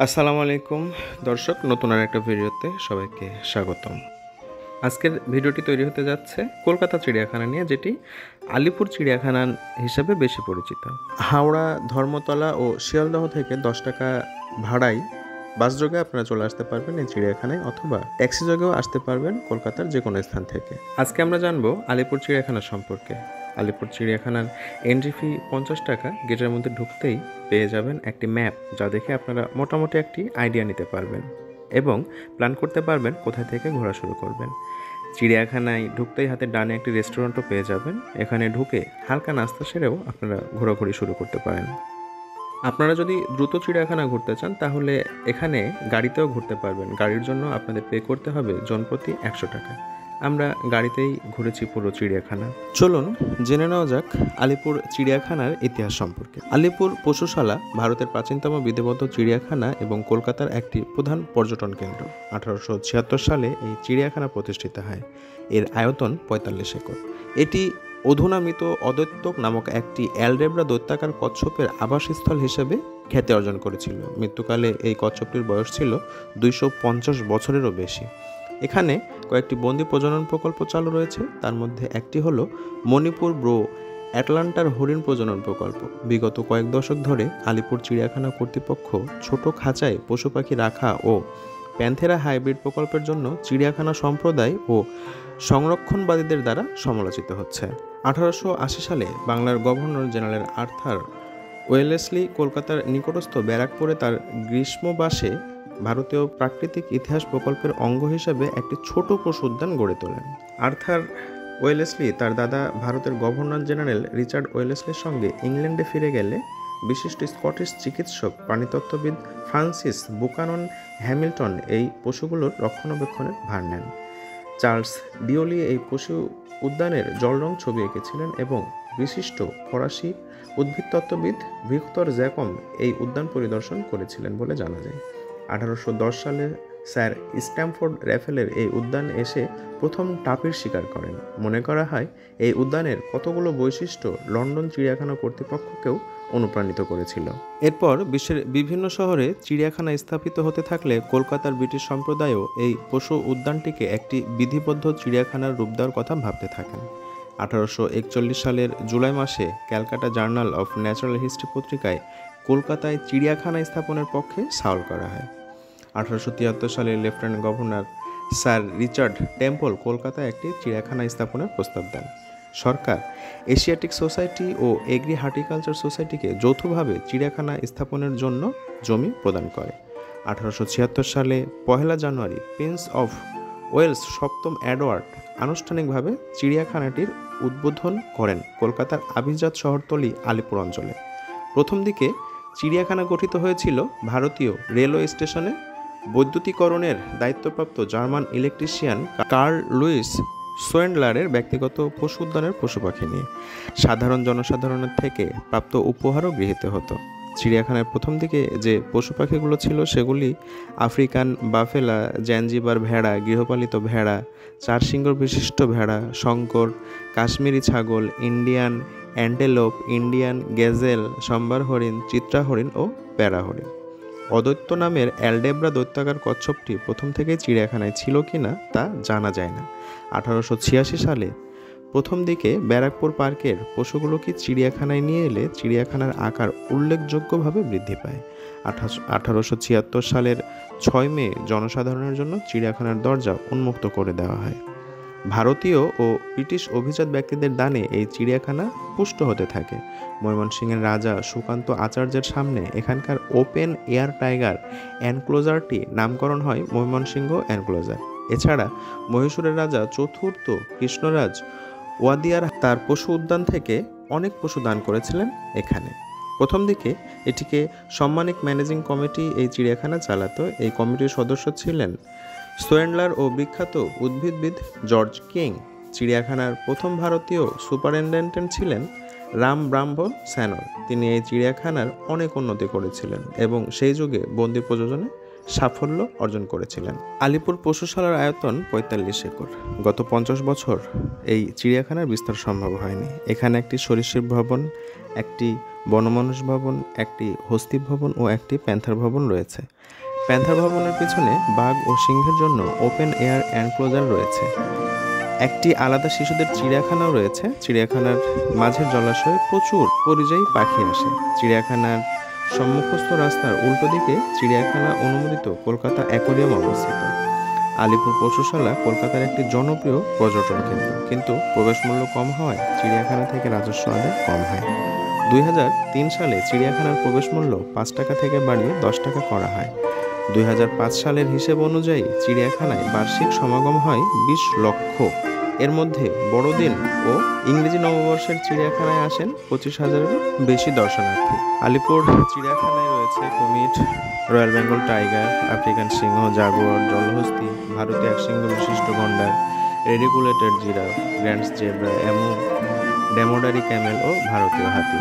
আসসালামু আলাইকুম দর্শক, নতুন আর একটা ভিডিওতে সবাইকে স্বাগতম। আজকের ভিডিওটি তৈরি হতে যাচ্ছে কলকাতা চিড়িয়াখানা নিয়ে, যেটি আলিপুর চিড়িয়াখানা হিসেবে বেশি পরিচিত। হাওড়া, ধর্মতলা ও শিয়ালদহ থেকে 10 টাকা ভাড়ায় বাসযোগে আপনারা চলে আসতে পারবেন এই চিড়িয়াখানায়, অথবা ট্যাক্সি যোগেও আসতে পারবেন কলকাতার যে কোনো স্থান থেকে। আজকে আমরা জানবো আলিপুর চিড়িয়াখানা সম্পর্কে। আলিপুর চিড়িয়াখানার এন্ট্রি ফি 50 টাকা। গেটের মধ্যে ঢুকতেই পেয়ে যাবেন একটি ম্যাপ, যা দেখে আপনারা মোটামুটি একটি আইডিয়া নিতে পারবেন এবং প্ল্যান করতে পারবেন কোথা থেকে ঘোরা শুরু করবেন। চিড়িয়াখানায় ঢুকতেই হাতে ডানে একটি রেস্টুরেন্টও পেয়ে যাবেন। এখানে ঢুকে হালকা নাস্তা সেরেও আপনারা ঘোরাঘুরি শুরু করতে পারেন। আপনারা যদি দ্রুত চিড়িয়াখানা ঘুরতে চান তাহলে এখানে গাড়িতেও ঘুরতে পারবেন। গাড়ির জন্য আপনাদের পে করতে হবে জনপ্রতি 100 টাকা। আমরা গাড়িতেই ঘুরেছি পুরো চিড়িয়াখানা। চলুন জেনে নেওয়া যাক আলিপুর চিড়িয়াখানার ইতিহাস সম্পর্কে। আলিপুর পশুশালা ভারতের প্রাচীনতম বিধিবদ্ধ চিড়িয়াখানা এবং কলকাতার একটি প্রধান পর্যটন কেন্দ্র। 1876 সালে এই চিড়িয়াখানা প্রতিষ্ঠিত হয়। এর আয়তন 45 একর। এটি অধুনামিত অদৈত্যক নামক একটি অ্যালডেব্রা দৈত্যাকার কচ্ছপের আবাসস্থল হিসেবে খ্যাতি অর্জন করেছিল। মৃত্যুকালে এই কচ্ছপটির বয়স ছিল 250 বছরেরও বেশি। এখানে কয়েকটি বন্দি প্রজনন প্রকল্প চালু রয়েছে। তার মধ্যে একটি হলো মণিপুর ব্রো অ্যাটলান্টার হরিণ প্রজনন প্রকল্প। বিগত কয়েক দশক ধরে আলিপুর চিড়িয়াখানা কর্তৃপক্ষ ছোট খাঁচায় পশু পাখি রাখা ও প্যান্থেরা হাইব্রিড প্রকল্পের জন্য চিড়িয়াখানা সম্প্রদায় ও সংরক্ষণবাদীদের দ্বারা সমালোচিত হচ্ছে। 1880 সালে বাংলার গভর্নর জেনারেল আর্থার ওয়েলেসলি কলকাতার নিকটস্থ ব্যারাকপুরে তার গ্রীষ্মবাসে ভারতীয় প্রাকৃতিক ইতিহাস প্রকল্পের অঙ্গ হিসেবে একটি ছোট পশু উদ্যান গড়ে তোলেন। আর্থার ওয়েলেসলি তার দাদা ভারতের গভর্নর জেনারেল রিচার্ড ওয়েলেসলির সঙ্গে ইংল্যান্ডে ফিরে গেলে বিশিষ্ট স্কটিশ চিকিৎসক প্রাণীতত্ত্ববিদ ফ্রান্সিস বুকানন হ্যামিল্টন এই পশুগুলোর রক্ষণাবেক্ষণের ভার নেন। চার্লস ডিওলি এই পশু উদ্যানের জলরং ছবি এঁকেছিলেন এবং বিশিষ্ট ফরাসি উদ্ভিদতত্ত্ববিদ ভিক্তর জ্যাকম এই উদ্যান পরিদর্শন করেছিলেন বলে জানা যায়। 1810 সালে স্যার স্ট্যামফোর্ড র্যাফেলের এই উদ্যানে এসে প্রথম টাপির শিকার করেন। মনে করা হয় এই উদ্যানের কতগুলো বৈশিষ্ট্য লন্ডন চিড়িয়াখানা কর্তৃপক্ষকেও অনুপ্রাণিত করেছিল। এরপর বিশ্বের বিভিন্ন শহরে চিড়িয়াখানা স্থাপিত হতে থাকলে কলকাতার ব্রিটিশ সম্প্রদায়ও এই পশু উদ্যানটিকে একটি বিধিবদ্ধ চিড়িয়াখানার রূপ দেওয়ার কথা ভাবতে থাকেন। 1841 সালের জুলাই মাসে Calcutta journal of natural history পত্রিকায় কলকাতায় চিড়িয়াখানা স্থাপনের পক্ষে সাউল করা হয়। 1873 সালে lieutenant governor sir Richard temple কলকাতায় একটি চিড়িয়াখানা স্থাপনের প্রস্তাব দেন। সরকার এশিয়াটিক সোসাইটি ও এগ্রি হর্টিকালচার সোসাইটিকে যৌথভাবে চিড়িয়াখানা স্থাপনের জন্য জমি প্রদান করে। 1876 সালে 1 জানুয়ারি প্রিন্স অফ ওয়েলস সপ্তম এডওয়ার্ড আনুষ্ঠানিকভাবে চিড়িয়াখানাটির উদ্বোধন করেন কলকাতার আভিজাত শহরতলি আলিপুর অঞ্চলে। প্রথম দিকে চিড়িয়াখানা গঠিত হয়েছিল ভারতীয় রেলওয়ে স্টেশনে বৈদ্যুতিকরণের দায়িত্বপ্রাপ্ত জার্মান ইলেকট্রিশিয়ান কার্ল লুইস সোয়েন্ডলারের ব্যক্তিগত পশু উদ্যানের পশু পাখি নিয়ে। সাধারণ জনসাধারণের থেকে প্রাপ্ত উপহারও গৃহীত হতো। চিড়িয়াখানার প্রথম দিকে যে পশু পাখিগুলো ছিল সেগুলি আফ্রিকান বাফেলা, জ্যাঞ্জিবার ভেড়া, গৃহপালিত ভেড়া, 4 সিংহ বিশিষ্ট ভেড়া, শঙ্কর, কাশ্মীরি ছাগল, ইন্ডিয়ান অ্যান্টেলোপ, ইন্ডিয়ান গেজেল, সম্বার হরিণ, চিত্রা হরিণ ও প্যারা হরিণ। অদৈত্য নামের অ্যালডেব্রা দৈত্যাকার কচ্ছপটি প্রথম থেকেই চিড়িয়াখানায় ছিল কিনা তা জানা যায় না। 1886 সালে প্রথম দিকে ব্যারাকপুর পার্কের পশুগুলোকে চিড়িয়াখানায় নিয়ে এলে চিড়িয়াখানার আকার উল্লেখযোগ্যভাবে বৃদ্ধি পায়। 1876 সালের 6 মে জনসাধারণের জন্য চিড়িয়াখানার দরজা উন্মুক্ত করে দেওয়া হয়। ভারতীয় ও ব্রিটিশ অভিজাত ব্যক্তিদের দানে এই চিড়িয়াখানা পুষ্ট হতে থাকে। ময়মনসিংহের রাজা সুকান্ত আচার্যের সামনে এখানকার ওপেন এয়ার টাইগার এনক্লোজারটি নামকরণ হয় ময়মনসিংহ এনক্লোজার। এছাড়া মহীশূরের রাজা চতুর্থ কৃষ্ণরাজ ওয়াদিয়ার তার পশু উদ্যান থেকে অনেক পশু দান করেছিলেন এখানে। প্রথম দিকে এটিকে সম্মানিক ম্যানেজিং কমিটি এই চিড়িয়াখানা চালাতো। এই কমিটির সদস্য ছিলেন সোয়েন্ডলার ও বিখ্যাত উদ্ভিদবিদ জর্জ কিং। চিড়িয়াখানার প্রথম ভারতীয় সুপারিনটেন্ডেন্ট ছিলেন রাম ব্রাহ্মণ স্যানল। তিনি এই চিড়িয়াখানার অনেক উন্নতি করেছিলেন এবং সেই যুগে বন্দি প্রযোজনে সাফল্য অর্জন করেছিলেন। আলিপুর পশুশালার আয়তন 45 একর। গত 50 বছর এই চিড়িয়াখানার বিস্তার সম্ভব হয়নি। এখানে একটি সরীসৃপ ভবন, একটি বনমানুষ ভবন, একটি হস্তি ভবন ও একটি প্যান্থার ভবন রয়েছে। প্যান্থার ভবনের পিছনে বাঘ ও সিংহের জন্য ওপেন এয়ার এনক্লোজার রয়েছে। একটি আলাদা শিশুদের চিড়িয়াখানাও রয়েছে। চিড়িয়াখানার মাঝের জলাশয়ে প্রচুর পরিযায়ী পাখি আসে। চিড়িয়াখানার সম্মুখস্থ রাস্তার উল্টো দিকে চিড়িয়াখানা অনুমোদিত কলকাতা অ্যাকোয়ারিয়াম অবস্থিত। আলিপুর পশুশালা কলকাতার একটি জনপ্রিয় পর্যটন কেন্দ্র, কিন্তু প্রবেশ মূল্য কম হওয়ায় চিড়িয়াখানা থেকে রাজস্ব আদায় কম হয়। 2003 সালে চিড়িয়াখানার প্রবেশ মূল্য 5 টাকা থেকে বাড়িয়ে 10 টাকা করা হয়। 2005 সালের হিসেব অনুযায়ী চিড়িয়াখানায় বার্ষিক সমাগম হয় 20 লক্ষ। এর মধ্যে বড়দিন ও ইংরেজি নববর্ষের চিড়িয়াখানায় আসেন 25,000-এরও বেশি দর্শনার্থী। আলিপুর চিড়িয়াখানায় রয়েছে কুমির, রয়্যাল বেঙ্গল টাইগার, আফ্রিকান সিংহ, জাগুয়ার, জলহস্তী, ভারতীয় একশৃঙ্গ বিশিষ্ট গন্ডার, reticulated giraffe, grand zebra, emu, dromedary camel ও ভারতীয় হাতি।